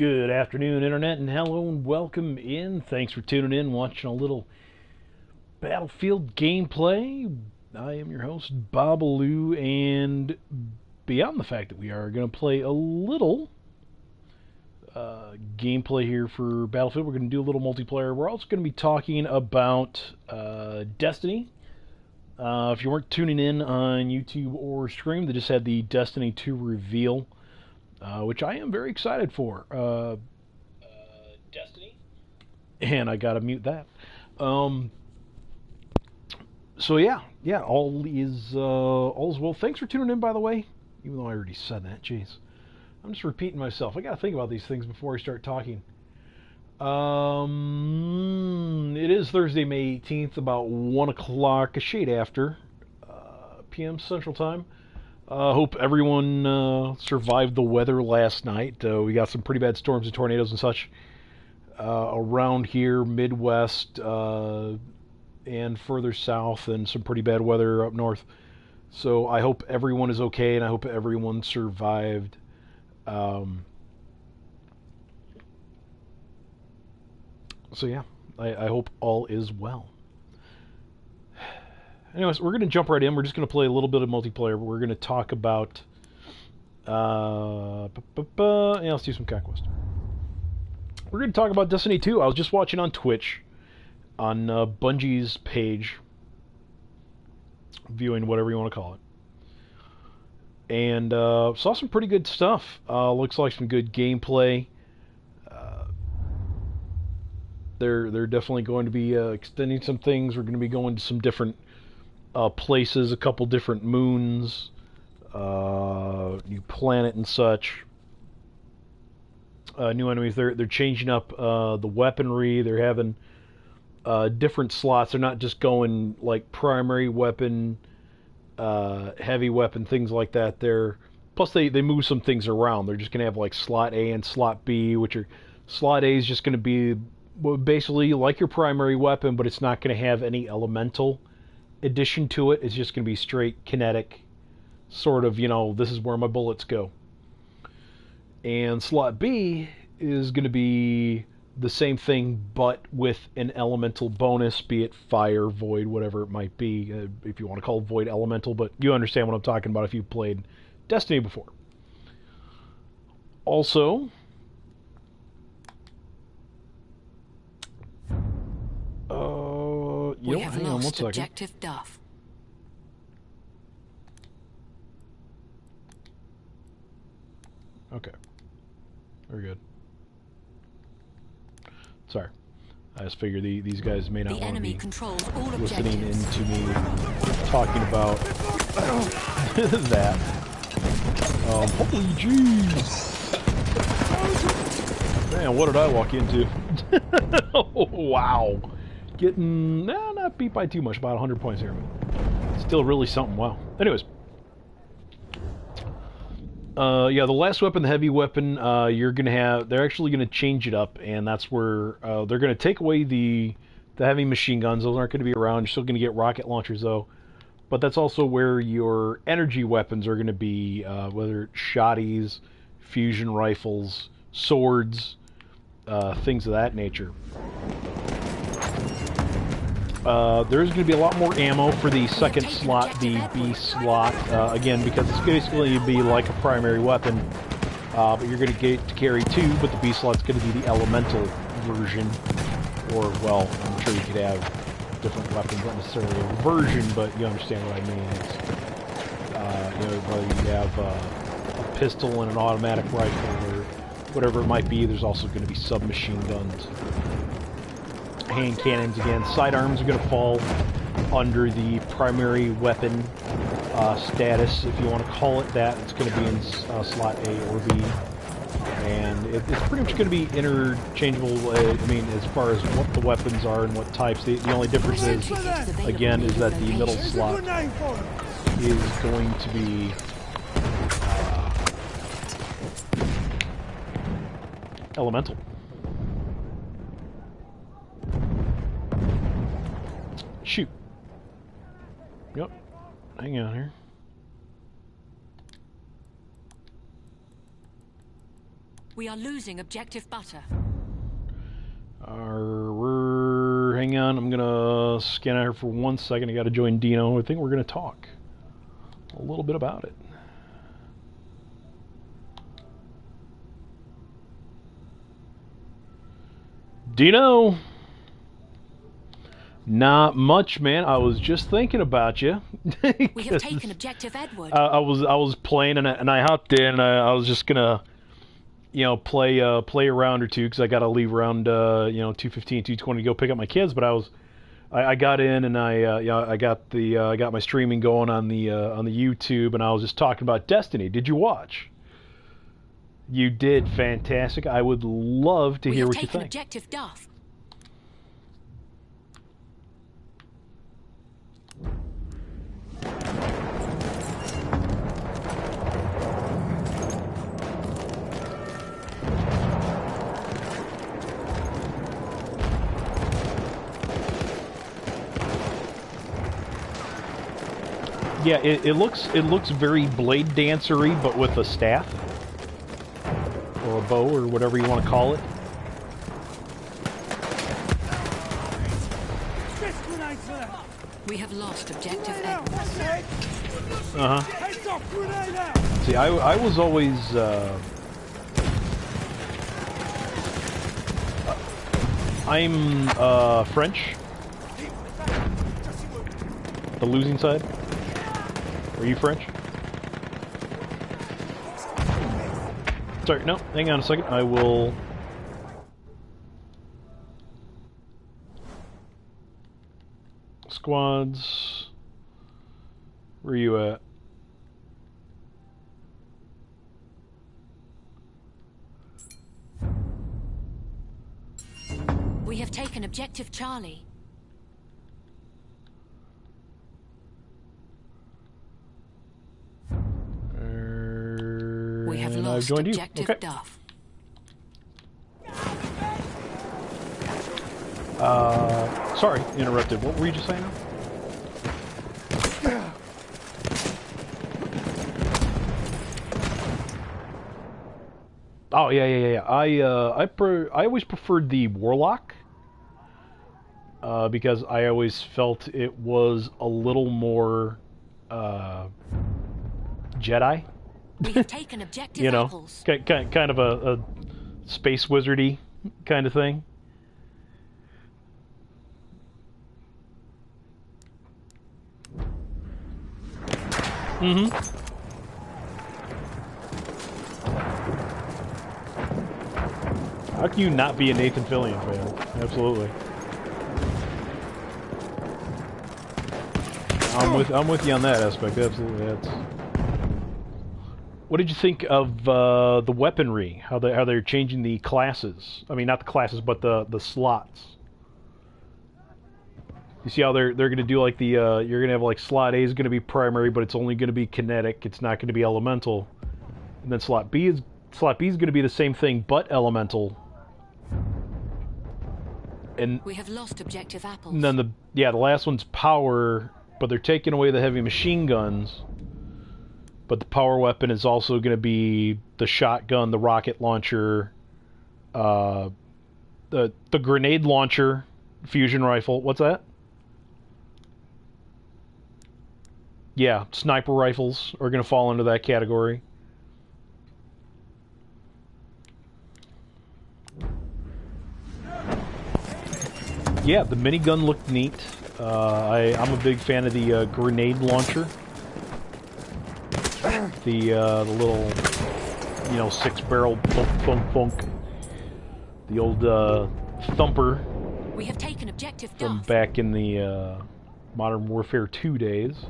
Good afternoon, Internet, and hello and welcome in. Thanks for tuning in, watching a little Battlefield gameplay. I am your host, Babaloo, and beyond the fact that we are going to play a little gameplay here for Battlefield, we're going to do a little multiplayer. We're also going to be talking about Destiny. If you weren't tuning in on YouTube or Stream, they just had the Destiny 2 reveal. Which I am very excited for. Destiny. And I gotta mute that. So yeah, all is well. Thanks for tuning in, by the way. Even though I already said that, jeez. I'm just repeating myself. I gotta think about these things before I start talking. It is Thursday, May 18th, about 1 o'clock, a shade after p.m. Central Time. Hope everyone survived the weather last night. We got some pretty bad storms and tornadoes and such around here, Midwest, and further south, and some pretty bad weather up north. So I hope everyone is okay, and I hope everyone survived. So yeah, I hope all is well. Anyways, we're going to jump right in. We're just going to play a little bit of multiplayer, but we're going to talk about... yeah, let's do some Conquest. We're going to talk about Destiny 2. I was just watching on Twitch, on Bungie's page, viewing whatever you want to call it, and saw some pretty good stuff. Looks like some good gameplay. They're definitely going to be extending some things. We're going to be going to some different... places, a couple different moons, new planet and such, new enemies. They're changing up the weaponry. They're having different slots. They're not just going like primary weapon, heavy weapon, things like that. Plus they move some things around. They're just gonna have like slot A and slot B, which are slot A is just gonna be basically like your primary weapon, but it's not gonna have any elemental addition to it. It's just going to be straight kinetic, sort of, this is where my bullets go. And slot B is going to be the same thing, but with an elemental bonus, be it fire, void, whatever it might be, if you want to call it void elemental, but you understand what I'm talking about if you've played Destiny before. Also, we have lost objective Duff. Okay. Very good. Sorry. I just figured these guys may not want to be listening in to me talking about that. Holy jeez! Man, what did I walk into? Oh, wow. Getting, not beat by too much, about 100 points here. Still really something, wow. Anyways. Yeah, the last weapon, the heavy weapon, you're going to have, they're actually going to change it up, and that's where they're going to take away the heavy machine guns. Those aren't going to be around. You're still going to get rocket launchers, though. But that's also where your energy weapons are going to be, whether it's shotties, fusion rifles, swords, things of that nature. There's going to be a lot more ammo for the second slot, the B slot, again, because it's basically going to be like a primary weapon, but you're going to get to carry two, but the B slot's going to be the elemental version, or, well, I'm sure you could have different weapons, not necessarily a version, but you understand what I mean. It's, whether you have a pistol and an automatic rifle, or whatever it might be. There's also going to be submachine guns. Hand cannons again. Sidearms are going to fall under the primary weapon status, if you want to call it that. It's going to be in slot A or B. And it's pretty much going to be interchangeable, I mean, as far as what the weapons are and what types. The only difference is, again, is that the middle slot is going to be elemental. Shoot. Yep. Hang on here. We are losing objective butter. Hang on, I'm gonna scan out here for 1 second. I gotta join Dino. I think we're gonna talk a little bit about it. Dino! Not much, man. I was just thinking about you. We have taken objective Edward. I was playing and I hopped in. And I was just gonna, you know, play a round or two because I gotta leave around you know 2:15, 2:20 to go pick up my kids. But I got in and I got my streaming going on the YouTube, and I was just talking about Destiny. Did you watch? You did. Fantastic. I would love to hear what you think. Objective Duff. Yeah, it looks very Blade Dancery, but with a staff or a bow or whatever you want to call it. We have lost objective Edward. See, I was always I'm French. The losing side. Are you French? Sorry, no, hang on a second. I will... Squads... Where are you at? We have taken objective Charlie. We have lost objective Duff. Sorry, interrupted. What were you just saying? Oh yeah. I always preferred the Warlock because I always felt it was a little more Jedi. We have taken objective you know, apples. Kind of a space wizardy kind of thing. Mm-hmm. How can you not be a Nathan Fillion fan? Absolutely. I'm with you on that aspect. Absolutely. That's. What did you think of the weaponry? How they're changing the classes? I mean, not the classes, but the slots. You see how they're going to do like the you're going to have like slot A is going to be primary, but it's only going to be kinetic. It's not going to be elemental. And then slot B is going to be the same thing, but elemental. And we have lost objective apples. And then the last one's power, but they're taking away the heavy machine guns. But the power weapon is also going to be the shotgun, the rocket launcher, the grenade launcher, fusion rifle. What's that? Yeah, sniper rifles are going to fall into that category. Yeah, the minigun looked neat. I'm a big fan of the grenade launcher. The little, you know, 6-barrel thunk. The old thumper. We have taken objective from Duff. Back in the Modern Warfare 2 days.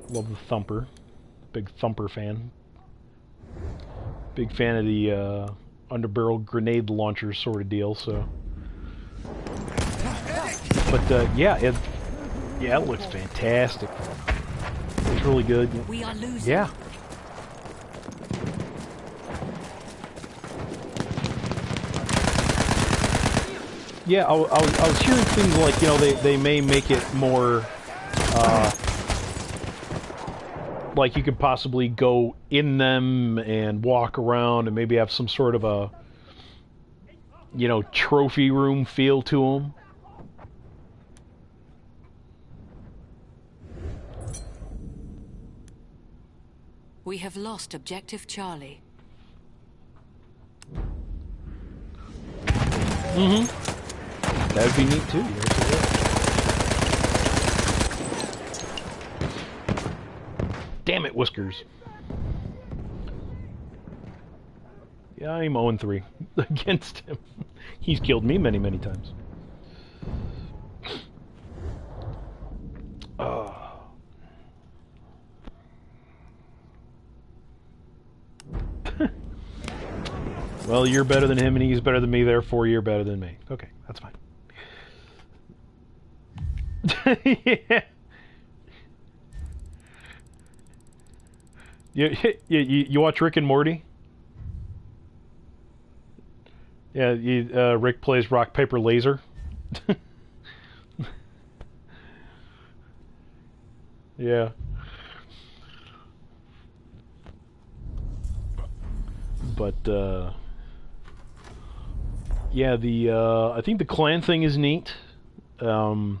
Love the thumper. Big thumper fan. Big fan of the underbarrel grenade launcher sort of deal. So, but yeah, it looks fantastic. It's really good. We are losing. Yeah. Yeah, I was hearing things like, you know, they may make it more like you could possibly go in them and walk around and maybe have some sort of a, you know, trophy room feel to them. We have lost objective Charlie. Mm-hmm. That'd be neat too. Damn it, Whiskers. Yeah, I'm 0-3 against him. He's killed me many, many times. Well, you're better than him and he's better than me, therefore you're better than me. Okay, that's fine. Yeah. You watch Rick and Morty? Yeah, Rick plays rock, paper, laser. Yeah. But, yeah, I think the clan thing is neat. Yeah,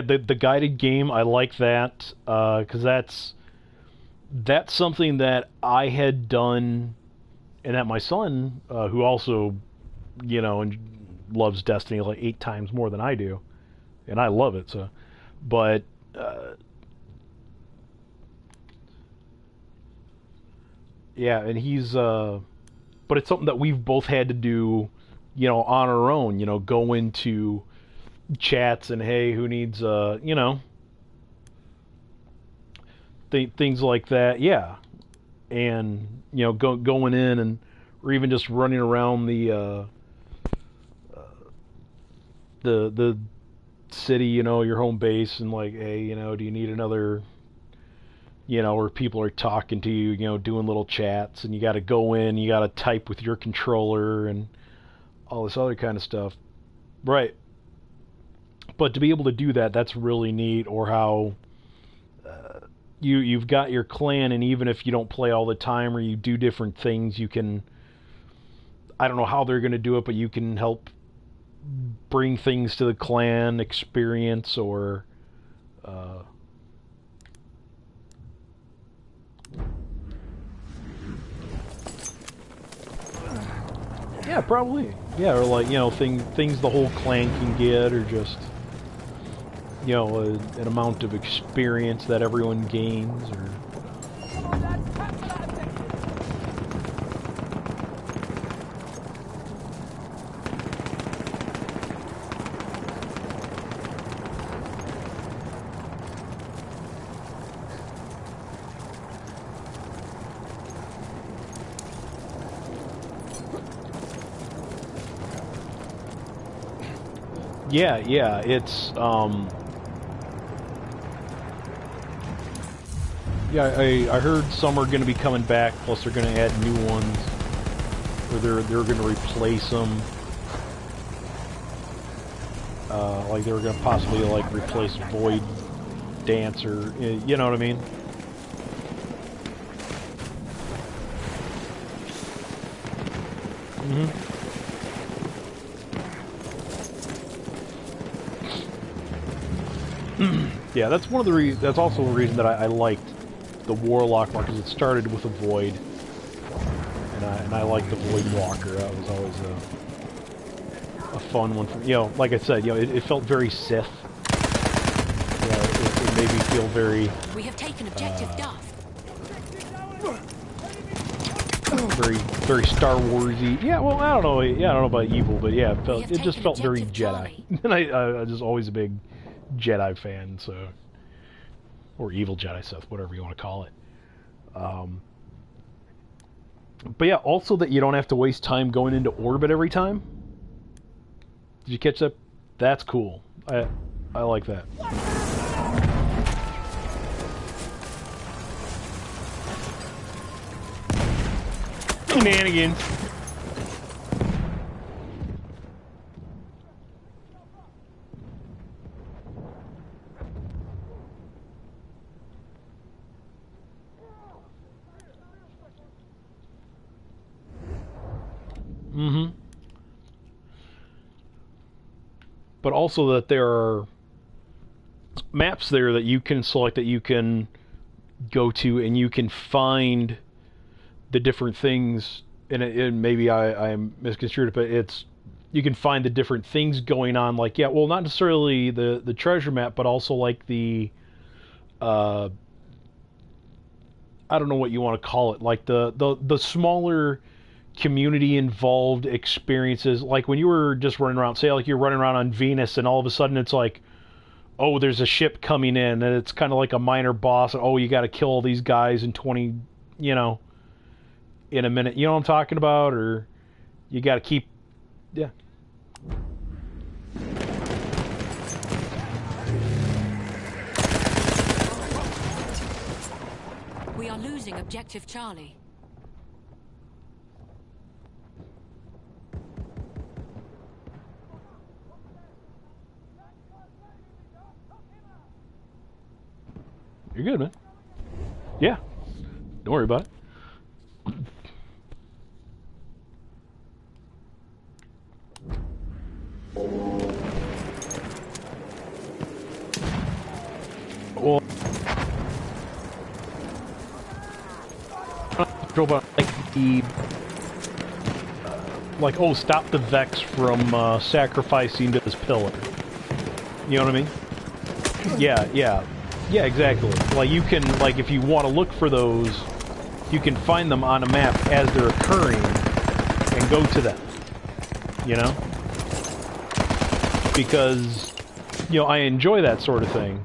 the guided game, I like that, because that's something that I had done, and that my son, who also, you know, loves Destiny like 8 times more than I do, and I love it, so, but, yeah, and he's, but it's something that we've both had to do, you know, on our own, you know, go into chats and, hey, who needs, you know, things like that, yeah, and, you know, going in and, or even just running around the city, you know, your home base, and like, hey, you know, do you need another, you know, where people are talking to you, you know, doing little chats, and you got to go in, you got to type with your controller and all this other kind of stuff, right? But to be able to do that, that's really neat. Or how you've got your clan, and even if you don't play all the time or you do different things, you can, I don't know how they're going to do it, but you can help bring things to the clan experience, or yeah, probably, yeah, or like, you know, things the whole clan can get, or just, you know, an amount of experience that everyone gains, or yeah, it's yeah, I heard some are going to be coming back, plus they're going to add new ones, or they're going to replace them. Like they were going to possibly like replace Void Dancer, you know what I mean? Yeah, that's one of the that's also a reason that I liked the Warlock one, because it started with a Void, and I liked the Void Walker. That was always a fun one for, you know, like I said, you know, it felt very Sith. You know, it made me feel very. We have taken objective Duff. Very Star Warsy. Yeah, well, I don't know. Yeah, I don't know about evil, but yeah, it just felt very Jedi. And I was just always a big Jedi fan, so, or evil Jedi Sith, whatever you want to call it. But yeah, also that you don't have to waste time going into orbit every time. Did you catch that? That's cool. I like that. Shenanigans. Mm-hmm. But also that there are maps there that you can select, that you can go to, and you can find the different things. And maybe I'm misconstrued it, but it's, you can find the different things going on. Like, yeah, well, not necessarily the treasure map, but also like the I don't know what you want to call it, like the smaller community involved experiences, like when you were just running around, say like you're running around on Venus and all of a sudden it's like, oh, there's a ship coming in and it's kind of like a minor boss, and, oh, you got to kill all these guys in 20, you know, in a minute, you know what I'm talking about, or you got to keep, yeah. We are losing objective Charlie. You're good, man. Yeah. Don't worry about it. Well, like the like, oh, stop the Vex from sacrificing to this pillar. You know what I mean? Yeah, exactly. Like, you can, like, if you want to look for those, you can find them on a map as they're occurring and go to them. You know? Because, you know, I enjoy that sort of thing.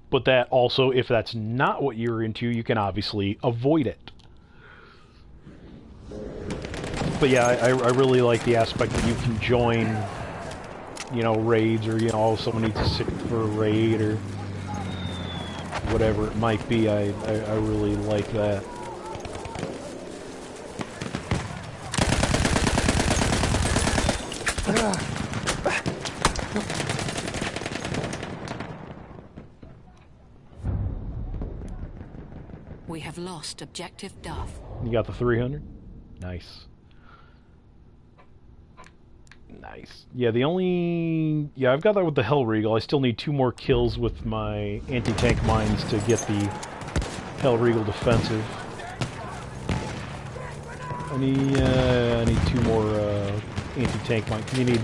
But that also, if that's not what you're into, you can obviously avoid it. But yeah, I really like the aspect that you can join, you know, raids, or, you know, someone needs to sit for a raid, or whatever it might be. I really like that. We have lost objective Duff. You got the 300? Nice. Nice. Yeah, the only... Yeah, I've got that with the Hellregal. I still need 2 more kills with my anti-tank mines to get the Hellregal defensive. I need 2 more anti-tank mine. You need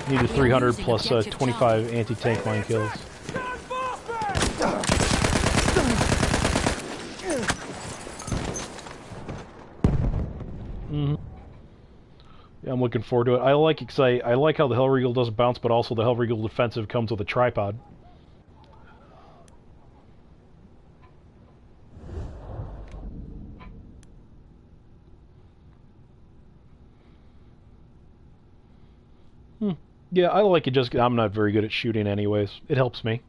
the 300 plus 25 anti-tank mine kills. Mm-hmm. Yeah, I'm looking forward to it. I like it because I like how the Hellregal doesn't bounce, but also the Hellregal defensive comes with a tripod. Yeah, I like it just 'cause I'm not very good at shooting anyways. It helps me.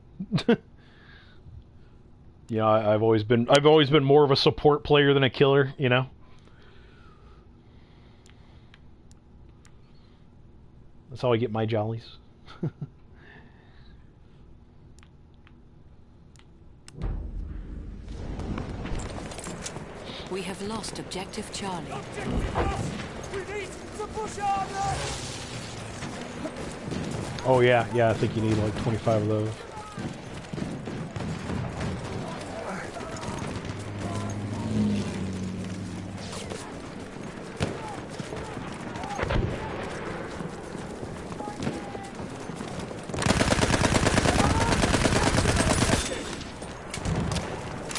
Yeah, I've always been more of a support player than a killer, you know? That's how I get my jollies. We have lost objective Charlie. Oh yeah, I think you need like 25 of those.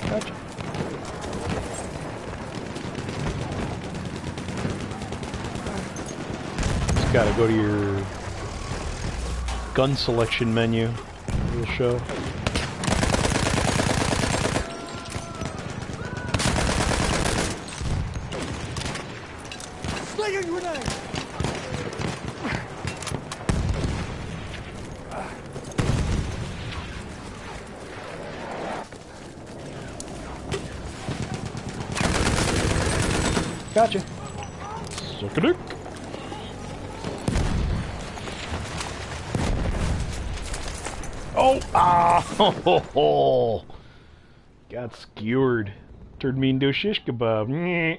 Gotcha. Just gotta go to your gun selection menu. It'll show. Slinging grenade! Gotcha. Suck a dick. Oh! Ah! Ho, ho, ho. Got skewered. Turned me into a shish kebab. Nyeh.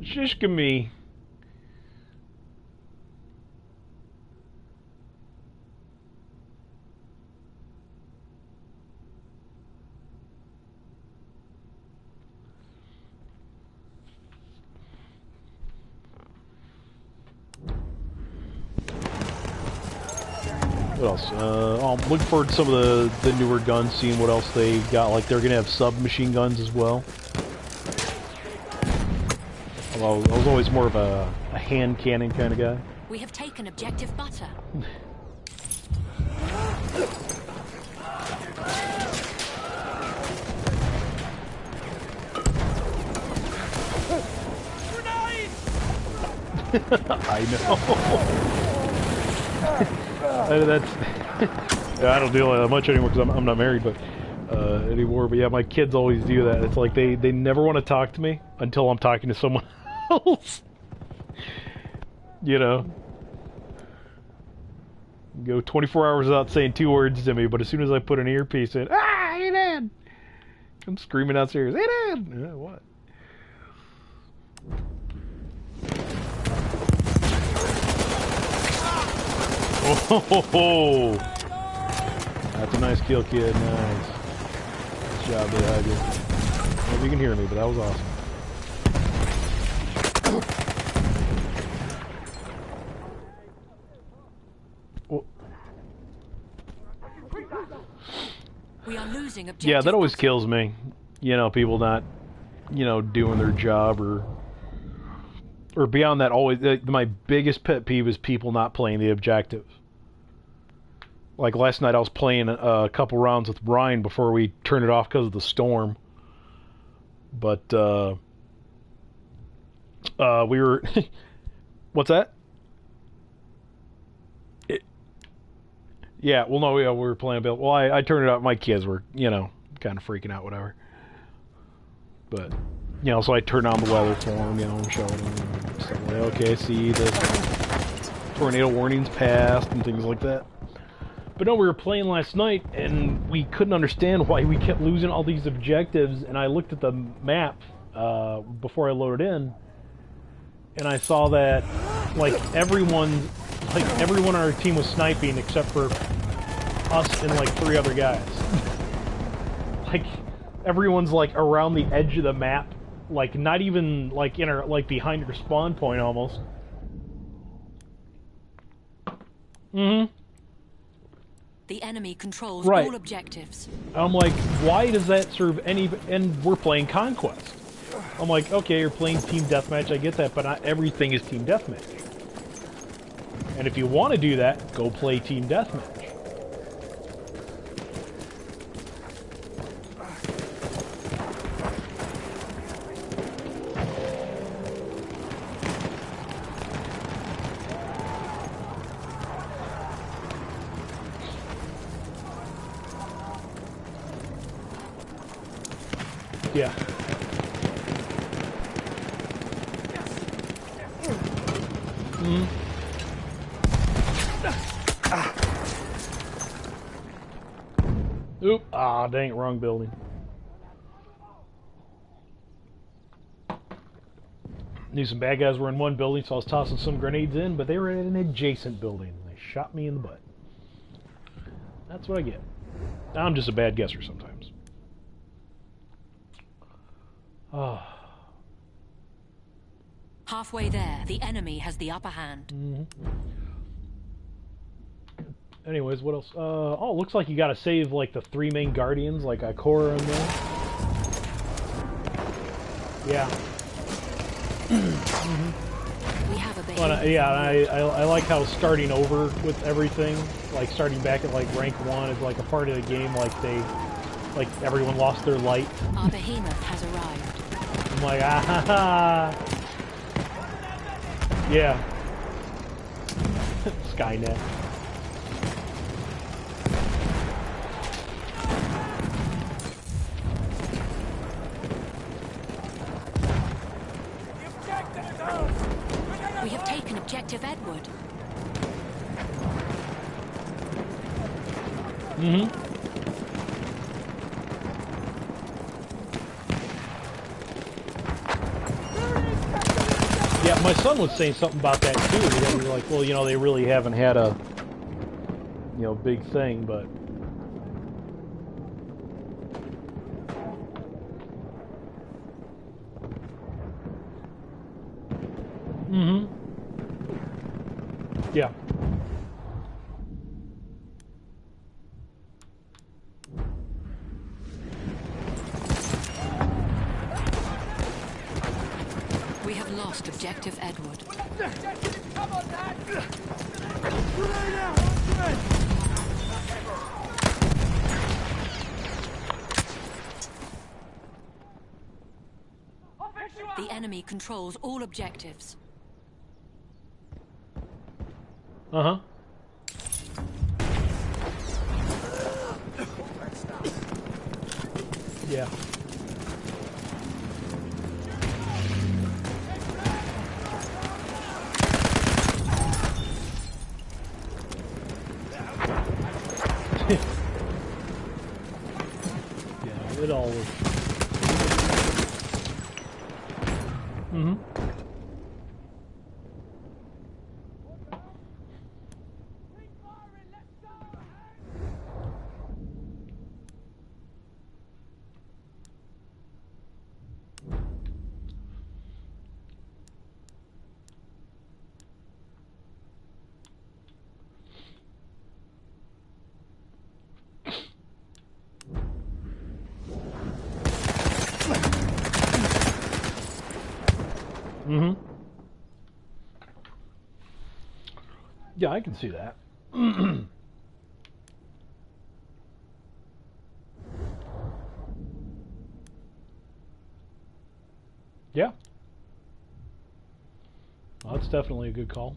Shishka me. What else? I'm looking forward to some of the newer guns, seeing what else they got. Like, they're gonna have submachine guns as well. Although I was always more of a hand cannon kind of guy. We have taken objective butter. I know. That's I don't deal with that much anymore because I'm not married, but anymore. But yeah, my kids always do that. It's like they never want to talk to me until I'm talking to someone else. You know, go 24 hours without saying 2 words to me, but as soon as I put an earpiece in, hey Dad, I'm screaming downstairs, hey Dad, what? Oh, that's a nice kill, kid. Nice. Nice job there, Hugger. I don't know if you can hear me, but that was awesome. Oh. We are losing objective. Yeah, that always kills me. You know, people not, you know, doing their job or beyond that. Always, my biggest pet peeve is people not playing the objective. Like last night, I was playing a couple rounds with Ryan before we turned it off because of the storm. But we were. What's that? Yeah, well, no, yeah, we were playing a bit. Well, I turned it off. My kids were, you know, kind of freaking out, whatever. But, you know, so I turned on the weather for them, you know, and showed them. So, like, okay, see, the tornado warnings passed and things like that. But no, we were playing last night, and we couldn't understand why we kept losing all these objectives, and I looked at the map before I loaded in, and I saw that, like, everyone on our team was sniping except for us and, like, 3 other guys. Like, everyone's, like, around the edge of the map, like, not even, like, in our, like, behind our spawn point, almost. Mm-hmm. The enemy controls right. all objectives. I'm like, why does that serve any... And we're playing Conquest. I'm like, okay, you're playing Team Deathmatch, I get that, but not everything is Team Deathmatch. And if you want to do that, go play Team Deathmatch. Yeah. Mm-hmm. Oop. Ah, dang it, wrong building. Knew some bad guys were in one building, so I was tossing some grenades in, but they were in an adjacent building. They shot me in the butt. That's what I get. I'm just a bad guesser sometimes. Oh. Halfway there, the enemy has the upper hand. Mm-hmm. Anyways, what else? Oh, looks like you gotta save, like, the 3 main guardians, like Ikora and them. Yeah. We have a base. Well, yeah, I like how starting over with everything, like, starting back at, like, rank 1 is, like, a part of the game, like, everyone lost their light. Our behemoth has arrived. I'm like, ah ha ha! Yeah. Skynet. We have taken objective Edward. Mm-hmm. My son was saying something about that too. That we were like, well, you know, they really haven't had a, you know, big thing, but. Mm-hmm. Yeah. We have lost objective Edward. Come on, lad! The enemy controls all objectives. Uh-huh. Yeah. Yeah, it all works. Mm-hmm. Mm-hmm. Yeah, I can see that. Yeah. Well, that's definitely a good call.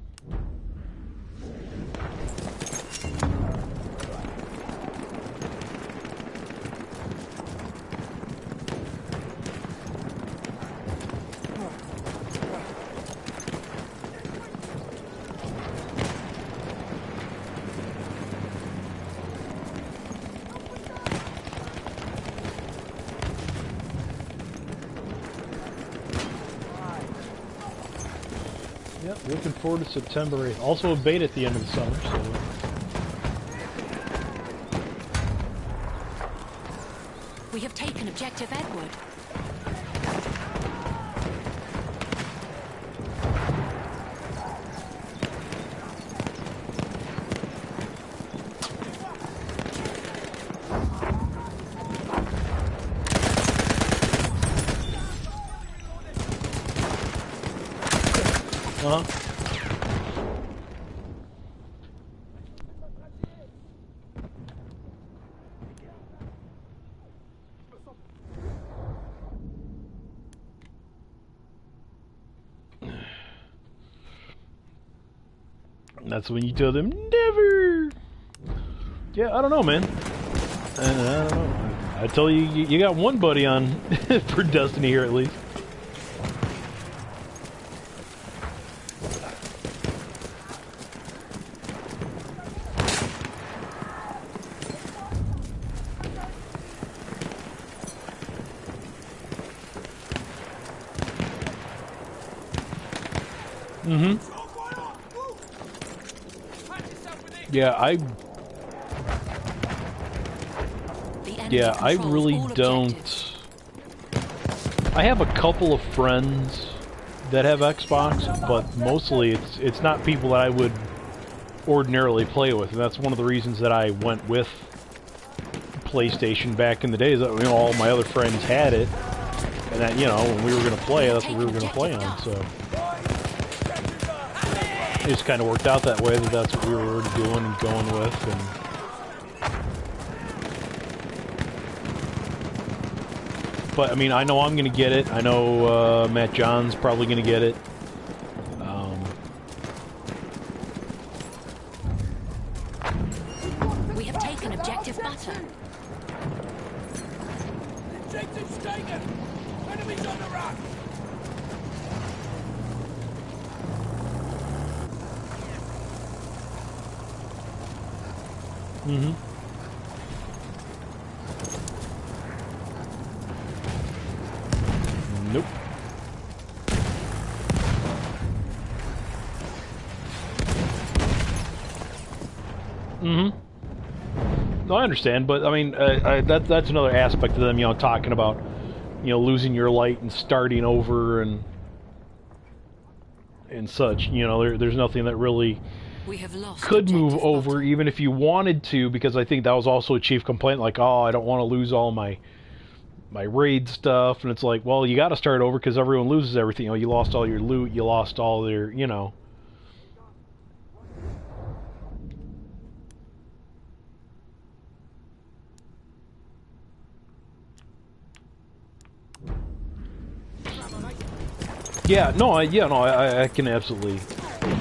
Yep, looking forward to September 8th. Also a beta at the end of the summer, so... We have taken objective Edward. Uh-huh. That's when you tell them, never! Yeah, I don't know, man. I don't know. I tell you, you got one buddy on for Destiny here at least. Mm-hmm. Yeah, I really don't. I have a couple of friends that have Xbox, but mostly it's not people that I would ordinarily play with, and that's one of the reasons that I went with PlayStation back in the days. That, you know, all my other friends had it, and that, you know, when we were going to play, that's what we were going to play on. So it just kind of worked out that way, that that's what we were doing and going with. And but I mean, I know I'm going to get it. I know Matt John's probably going to get it. We have taken objective butter. Objective's taken! Enemies on the run! Mm-hmm. Nope. No, I understand, but I mean, that's another aspect of them, you know, talking about, you know, losing your light and starting over and such. You know, there's nothing that really We have lost could move objective over, butter. even if you wanted to, because I think that was also a chief complaint, like, oh, I don't want to lose all my raid stuff, and it's like, well, you got to start over because everyone loses everything. You know, you lost all your loot, you lost all your, you know. Yeah, no, I can absolutely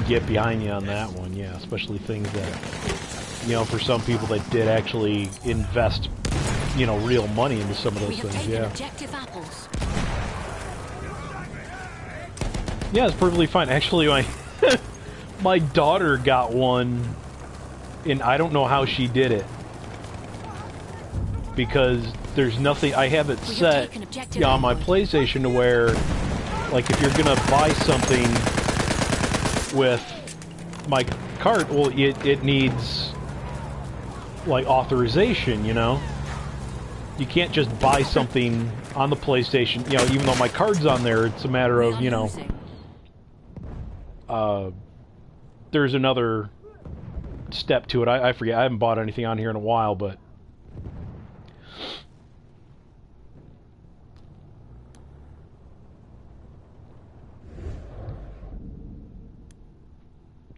get behind you on that one. Yeah, especially things that, you know, for some people that did actually invest, you know, real money into some of those things. Yeah. Objective apples. Yeah, it's perfectly fine. Actually, my my daughter got one, and I don't know how she did it because there's nothing. I have it set on my PlayStation to where, like, if you're gonna buy something with my cart, well, it needs, like, authorization, you know? You can't just buy something on the PlayStation, you know, even though my card's on there, it's a matter of, you know, there's another step to it. I forget, I haven't bought anything on here in a while, but...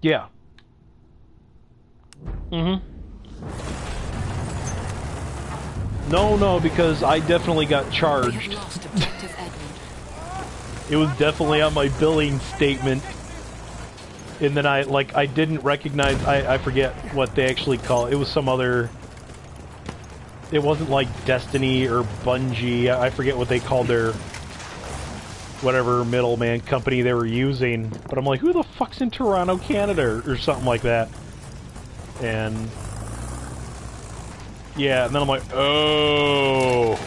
Yeah. No, because I definitely got charged. It was definitely on my billing statement. And then I didn't recognize, I forget what they actually call it. It was some other... It wasn't like Destiny or Bungie. I forget what they called their... whatever middleman company they were using. But I'm like, who the fuck's in Toronto, Canada? Or something like that. And... yeah, and then I'm like, oh...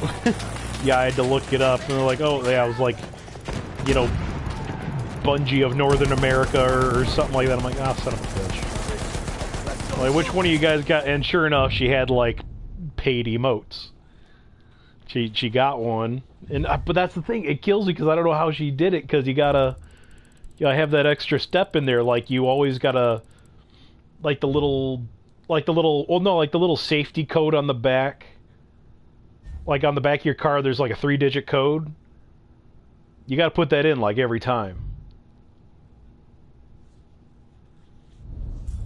yeah, I had to look it up. And they're like, oh, yeah, I was like, you know... Bungie of Northern America or something like that. I'm like, ah, son of a bitch. Like, which one of you guys got? And sure enough, she had like paid emotes. She got one, and but that's the thing. It kills me because I don't know how she did it. Because you gotta have that extra step in there. Like you always gotta like the little safety code on the back. Like on the back of your car, there's like a 3-digit code. You gotta put that in like every time.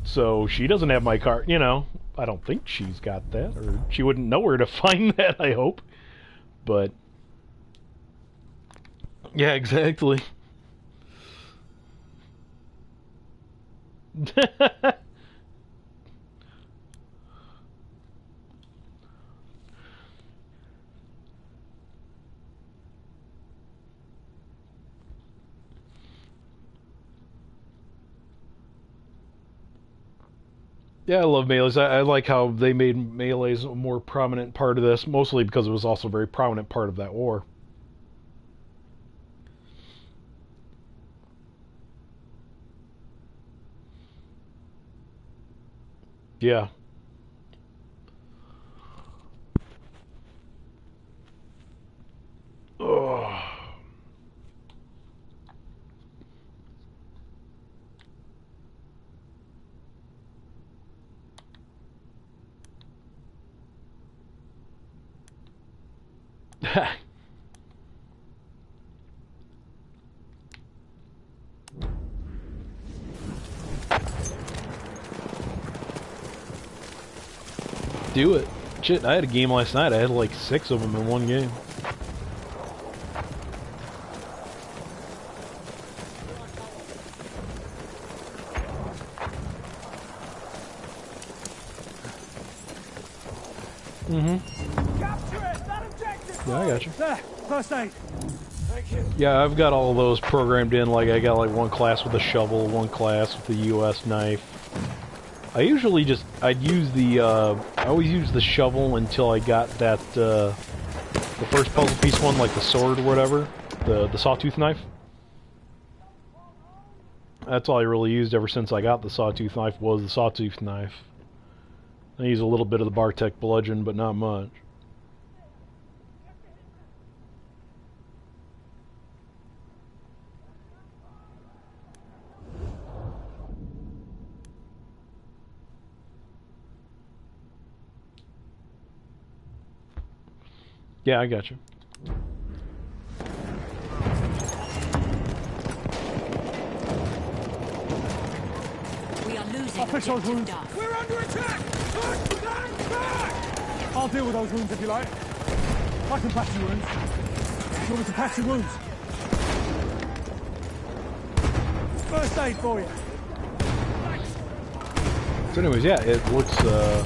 So she doesn't have my card, you know. I don't think she's got that, or she wouldn't know where to find that, I hope. But yeah, exactly. Yeah, I love melees. I like how they made melees a more prominent part of this, mostly because it was also a very prominent part of that war. Yeah. Ugh. Do it. Shit, I had a game last night. I had like 6 of them in one game. Yeah, I got you. There, first aid. Thank you. Yeah, I've got all of those programmed in. Like, I got like one class with a shovel, one class with the US knife. I usually just, I always use the shovel until I got that, the first puzzle piece one, like the sword or whatever, the sawtooth knife. That's all I really used ever since I got the sawtooth knife, was the sawtooth knife. I use a little bit of the Bartek bludgeon, but not much. Yeah, I got you. We are losing I'll fix those objective wounds. Duff. We're under attack! Stand back! I'll deal with those wounds if you like. I can patch your wounds. You want me to patch your wounds? First aid for you. So anyways, yeah, it looks, Are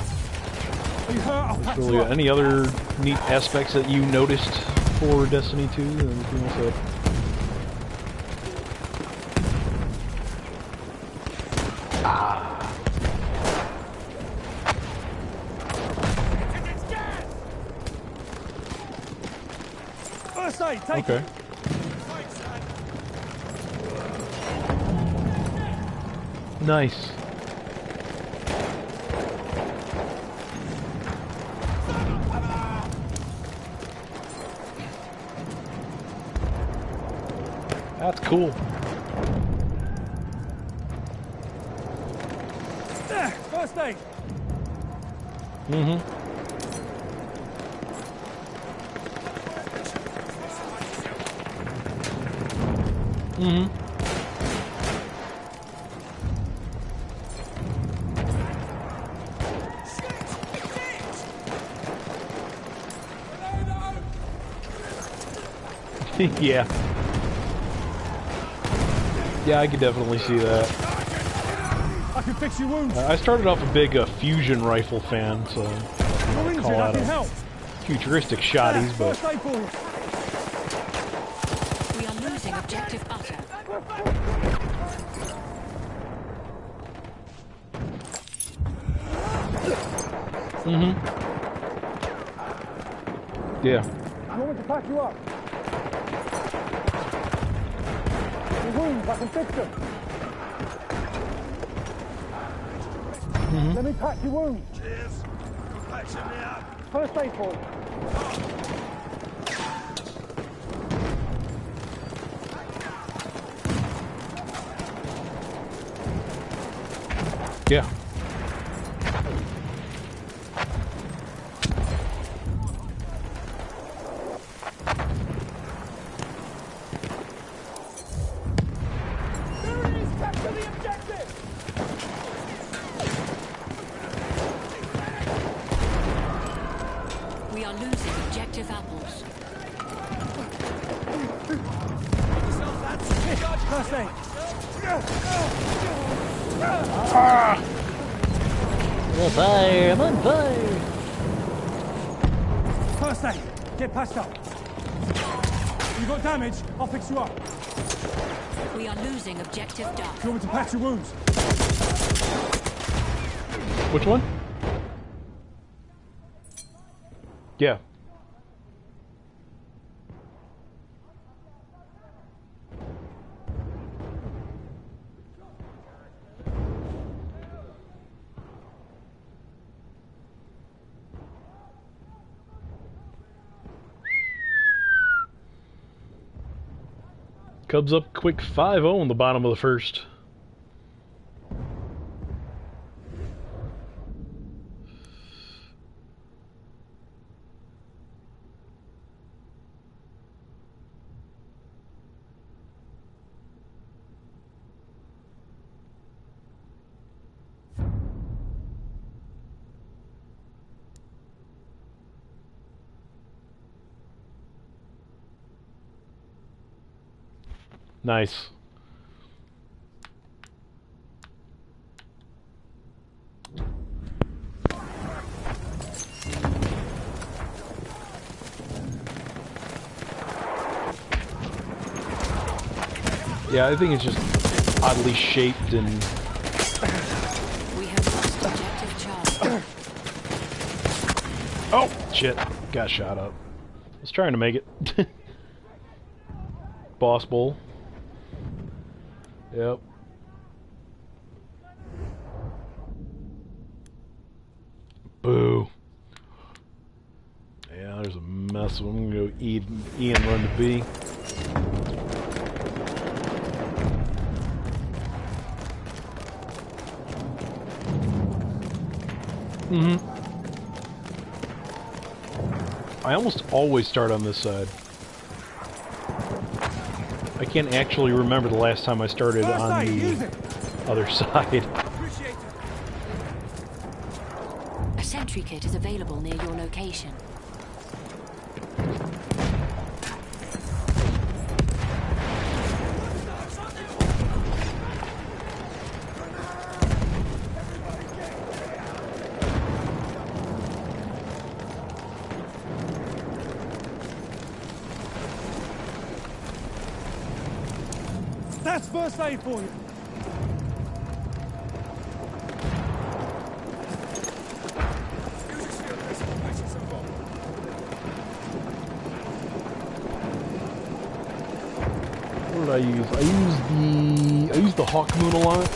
you hurt? I'll patch really you good. up. Any other neat aspects that you noticed for Destiny 2? Anything else that... First aid, take Okay. it. Nice. That's cool. There, first aid. Mm-hmm. Mm-hmm. Yeah. Yeah, I could definitely see that. I can fix your wounds. I started off a big fusion rifle fan, so You're injured, call I out can a help. futuristic There, shotties, but first aid for you. We are losing objective Butter. yeah. You want me to patch you up? Your wounds, I can fix them. Let me patch your wounds. Cheers. You're patching me up. First aid for you. Yeah. There it is! Capture the objective! We are losing objective Apples. First aid. Yes, I am on fire. First aid. Get patched up. You got damage, I'll fix you up. We are losing objective Duff. You want me to patch your wounds? Which one? Yeah. Cubs up quick 5-0 on the bottom of the first. Nice. Yeah, I think it's just oddly shaped and... We have lost objective Charlie. Oh, shit. Got shot up. I was trying to make it. Boss Bull. Yep. Yeah, there's a mess. I'm gonna go E and run to B. I almost always start on this side. I can't actually remember the last time I started on the other side. A sentry kit is available near your location. That's first aid for you. What did I use? I used the Hawk Moon a lot.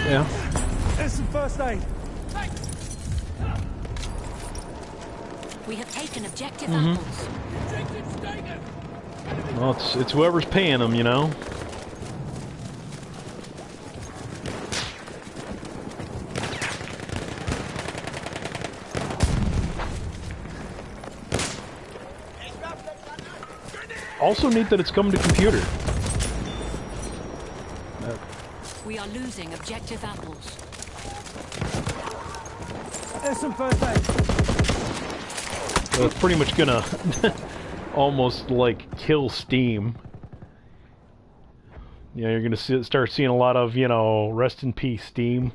Yeah. There's some first aid. We have taken objective apples. Well, it's whoever's paying them, you know. Also neat that it's coming to computer. We are losing objective apples. There's some first aid. So it's pretty much gonna almost like kill Steam. Yeah, you're gonna start seeing a lot of, you know, rest in peace, Steam.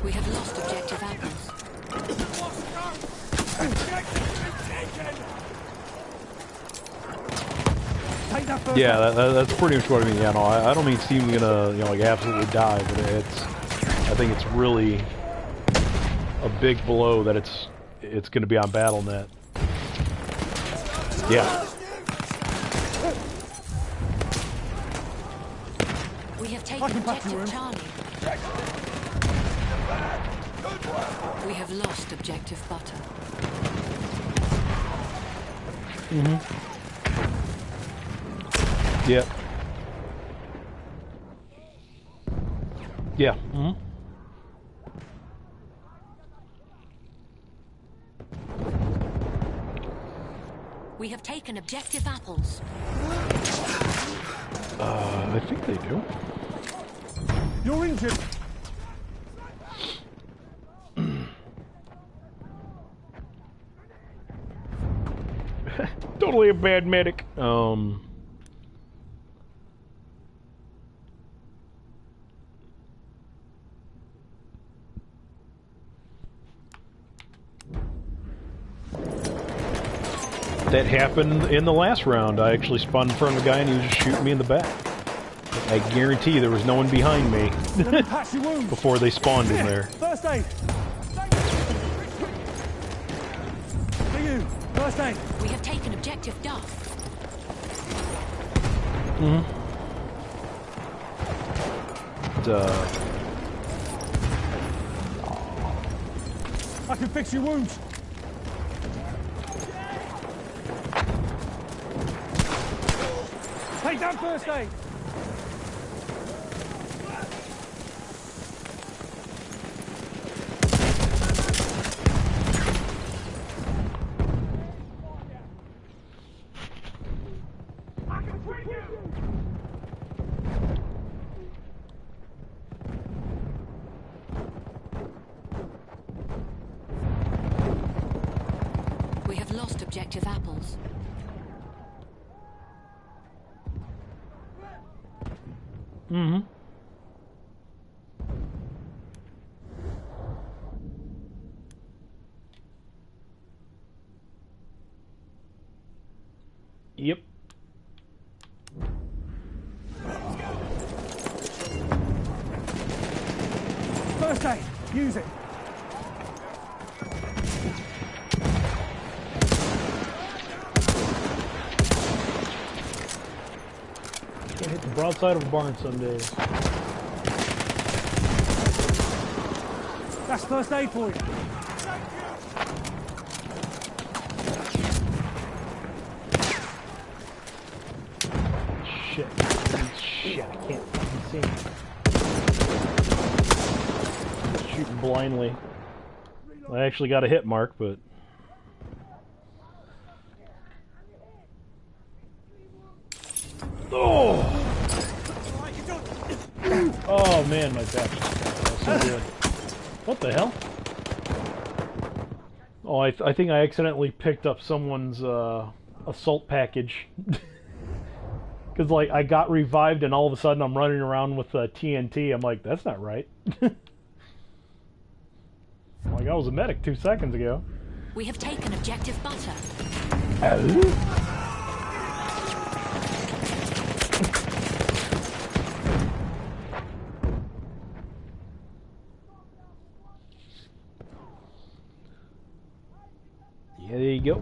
We have lost objective apples. Take that first Yeah, aid. that's pretty much what I mean. Yeah, no, I don't mean Steam's gonna, you know, like absolutely die, but I think it's really a big blow that it's gonna be on BattleNet. Yeah. We have taken objective Charlie. We have lost objective Butter. Yeah. Yeah. We have taken objective apples. I think they do. You're injured. Totally a bad medic. That happened in the last round. I actually spun in front of a guy and he was just shooting me in the back. I guarantee you there was no one behind me Let me patch your wounds. before they spawned in there. First aid. For you. First aid. We have taken objective Duff. I can fix your wounds. Take that first aid. We have lost objective apples. Yep. First aid. Use it. broadside of a barn some days. That's first aid for you. Shit. Shit, I can't fucking see. Shooting blindly. I actually got a hit mark, but... Oh! Oh man, my back is so good. What the hell? Oh, I think I accidentally picked up someone's assault package. Because, like, I got revived and all of a sudden I'm running around with TNT. I'm like, that's not right. Like, I was a medic 2 seconds ago. We have taken objective butter. Oh. Yeah, there you go.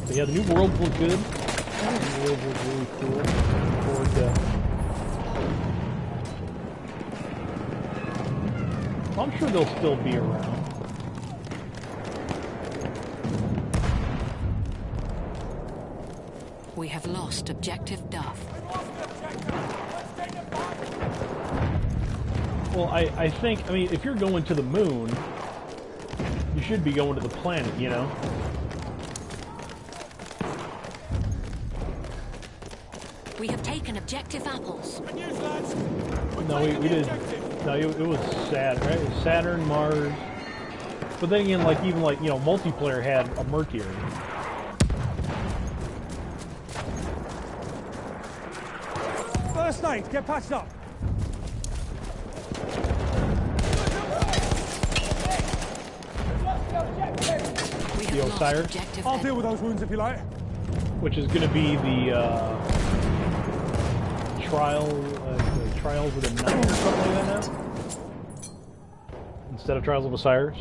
But yeah, the new worlds look good. The new worlds look really cool. Looking forward to... I'm sure they'll still be around. We have lost objective Duff. Well, I think, I mean, if you're going to the moon, you should be going to the planet, you know? We have taken objective apples. No, we did. No, it was Saturn, right? It was Saturn, Mars. But then again, like, even like, you know, multiplayer had a Mercury. First aid, get patched up. We have The lost Osiris? objective I'll deal with those wounds if you like. Which is going to be the Trials of the Night or something like that now? Instead of Trials of Osiris?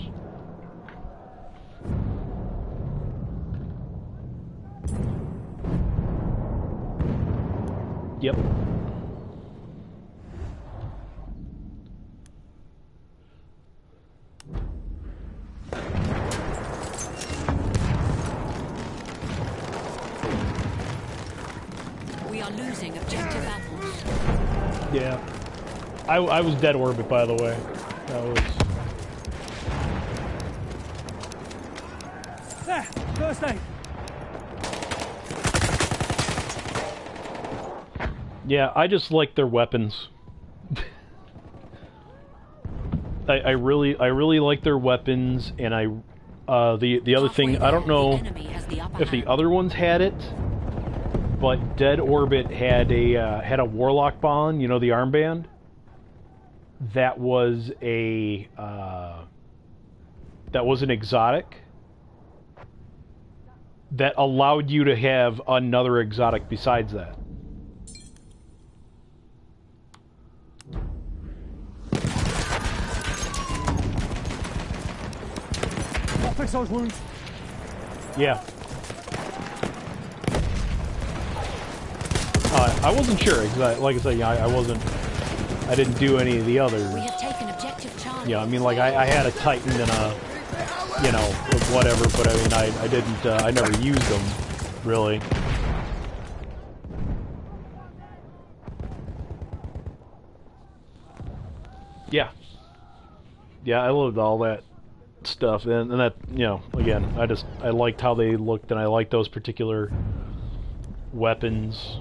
Yep. We are losing objective apples. Yeah. I was dead orbit, by the way. That was... There, first aid. Yeah, I just like their weapons. I really like their weapons, and the other thing, I don't know if the other ones had it, but Dead Orbit had a Warlock bond, you know, the armband. That was an exotic that allowed you to have another exotic besides that. I'll fix those wounds. Yeah. I wasn't sure, because like I said, yeah, I didn't do any of the others. We have taken objective Charlie. Yeah, I mean, like, I had a Titan and a, you know, whatever, but I mean, I didn't, I never used them, really. Yeah. Yeah, I loved all that stuff, and that, you know, again, I liked how they looked, and I liked those particular weapons.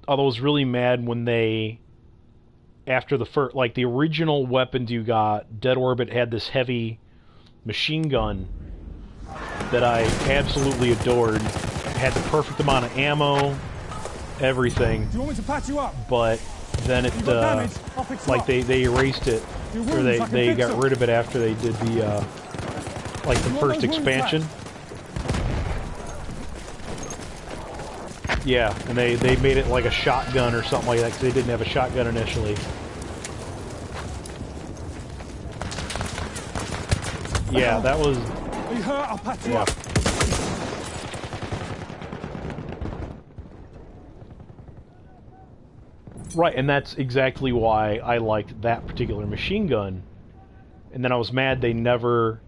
Although I was really mad when they, after the first, like, the original weapons you got, Dead Orbit had this heavy machine gun that I absolutely adored. Had the perfect amount of ammo, everything. Do you want me to patch you up? But then it, like, they erased it, or they got rid of it after they did the, like, the first expansion. Yeah, and they made it like a shotgun or something like that, because they didn't have a shotgun initially. Yeah, that was... Are you hurt? I'll patch you Yeah. up. Right, and that's exactly why I liked that particular machine gun. And then I was mad they never...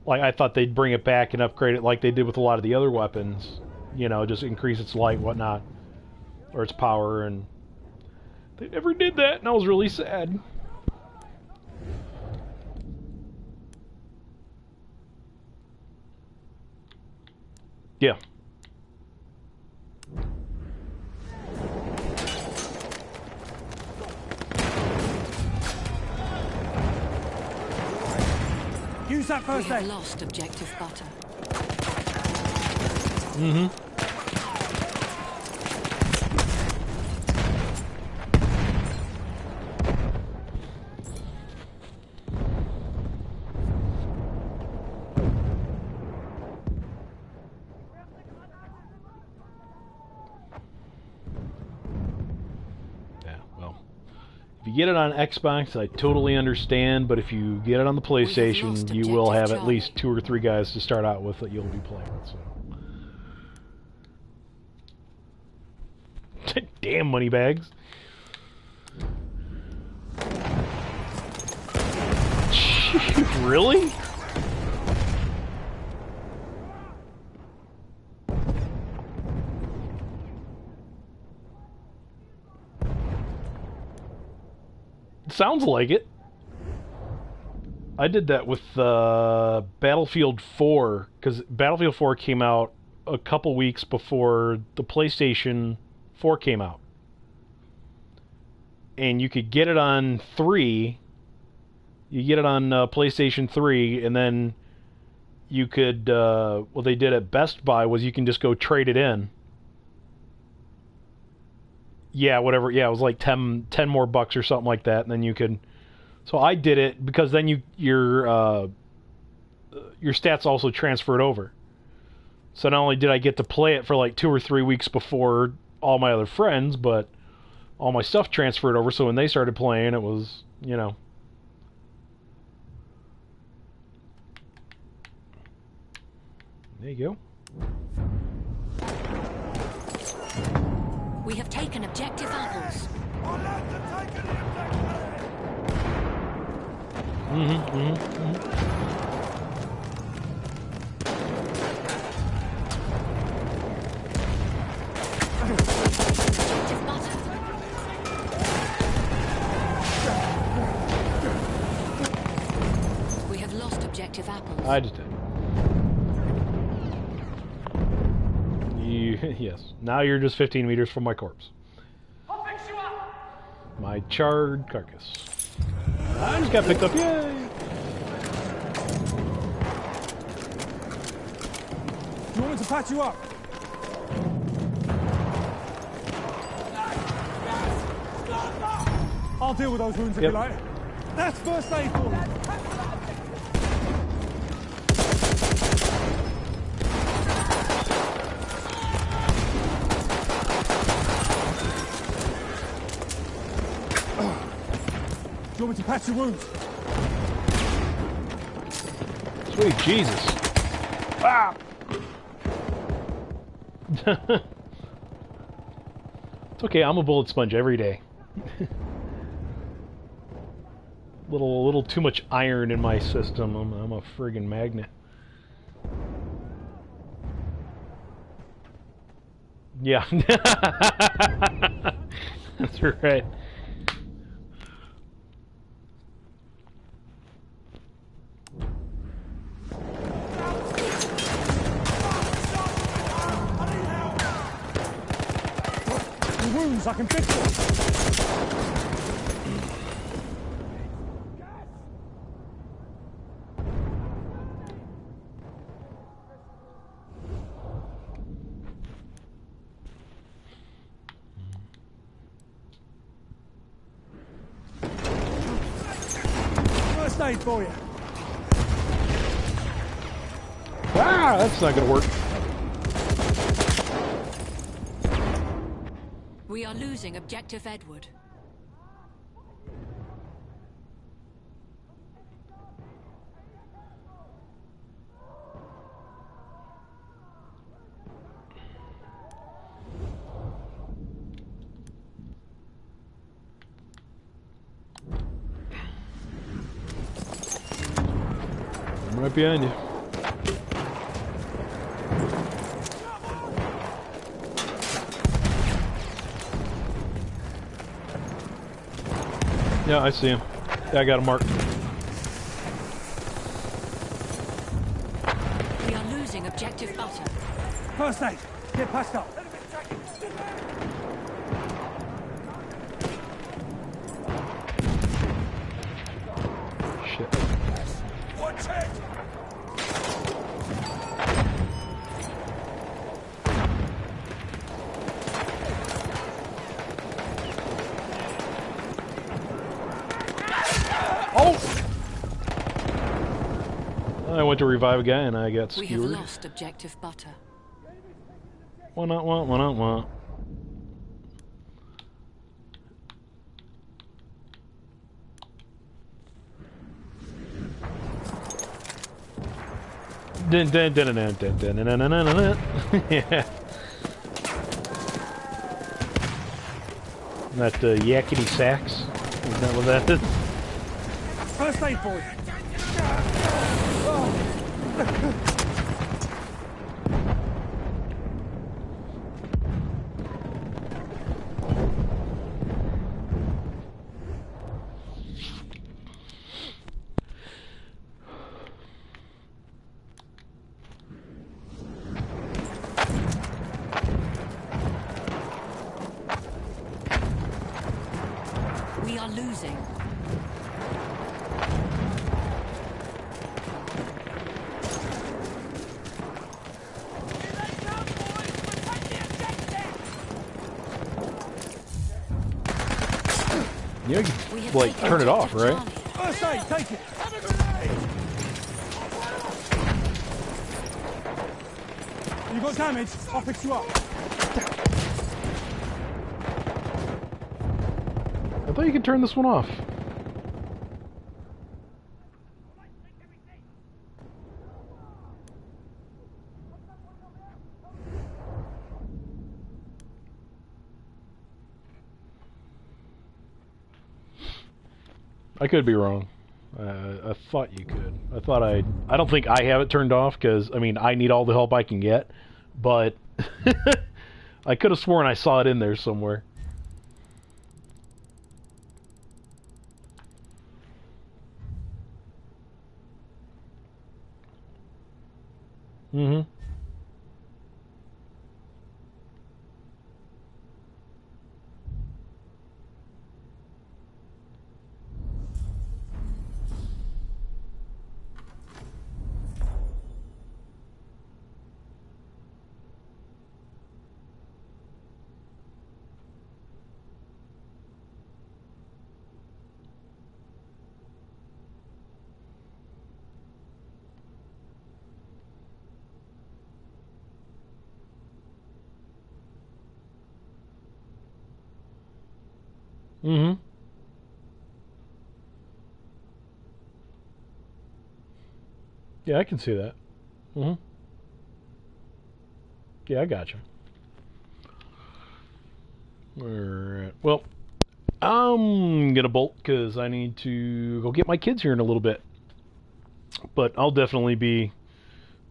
Like, I thought they'd bring it back and upgrade it like they did with a lot of the other weapons. You know, just increase its light and whatnot. Or its power, and... They never did that, and I was really sad. Yeah. Use that We first have aid. lost objective butter. Mm-hmm. If you get it on Xbox, I totally understand, but if you get it on the PlayStation, you will have at least 2 or 3 guys to start out with that you'll be playing with, so. Damn money bags. Really? Sounds like it. I did that with Battlefield 4, because Battlefield 4 came out a couple weeks before the PlayStation 4 came out. And you could get it on 3. You get it on PlayStation 3, and then you could... what they did at Best Buy was you can just go trade it in. Yeah, whatever. Yeah, it was like 10 more bucks or something like that, and then you could... So I did it because then your stats also transferred over. So not only did I get to play it for like 2 or 3 weeks before all my other friends, but all my stuff transferred over, so when they started playing, it was, you know... There you go. We have taken objective apples. Objective butter. We have lost objective apples. I just did. Yes. Now you're just 15 meters from my corpse. I'll fix you up. My charred carcass. I just got picked up. Yay! You want me to patch you up? I'll deal with those wounds if you like. That's first aid for me. Do you want me to patch your wounds? Sweet Jesus. Ah! It's okay, I'm a bullet sponge every day. little too much iron in my system. I'm a friggin' magnet. Yeah. That's right. Wounds, I can fix them. First aid for you. Ah, that's not gonna work. We are losing objective Edward. Right behind you. Yeah, I see him. Yeah, I got him marked. We are losing objective butter. First aid. Get patched up. Shit. Watch it! Oh! I went to revive a guy and I got We have skewered. lost objective butter. Why not want, why not want? Dun dun dun dun dun dun dun dun dun dun dun. Yeah. That yakety sax. Is that what that is? First aid, boys. We are losing. Yeah, you We can, have like, taken turn it off, objective right? Charlie. First aid, take it. Have a grenade! You got damage? I'll fix you up. I thought you could turn this one off. I could be wrong. I thought you could. I don't think I have it turned off because, I mean, I need all the help I can get. But I could have sworn I saw it in there somewhere. Mm-hmm. Mm-hmm. Yeah, I can see that. Mm-hmm. Yeah, I gotcha. Alright. Well, I'm gonna bolt because I need to go get my kids here in a little bit. But I'll definitely be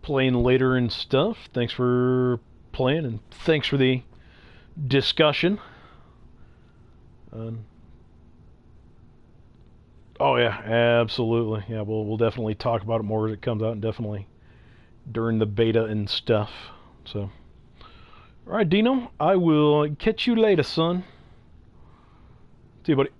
playing later and stuff. Thanks for playing and thanks for the discussion. Oh yeah, absolutely. Yeah, we'll definitely talk about it more as it comes out, and definitely during the beta and stuff. So, all right, Dino, I will catch you later, son. See you, buddy.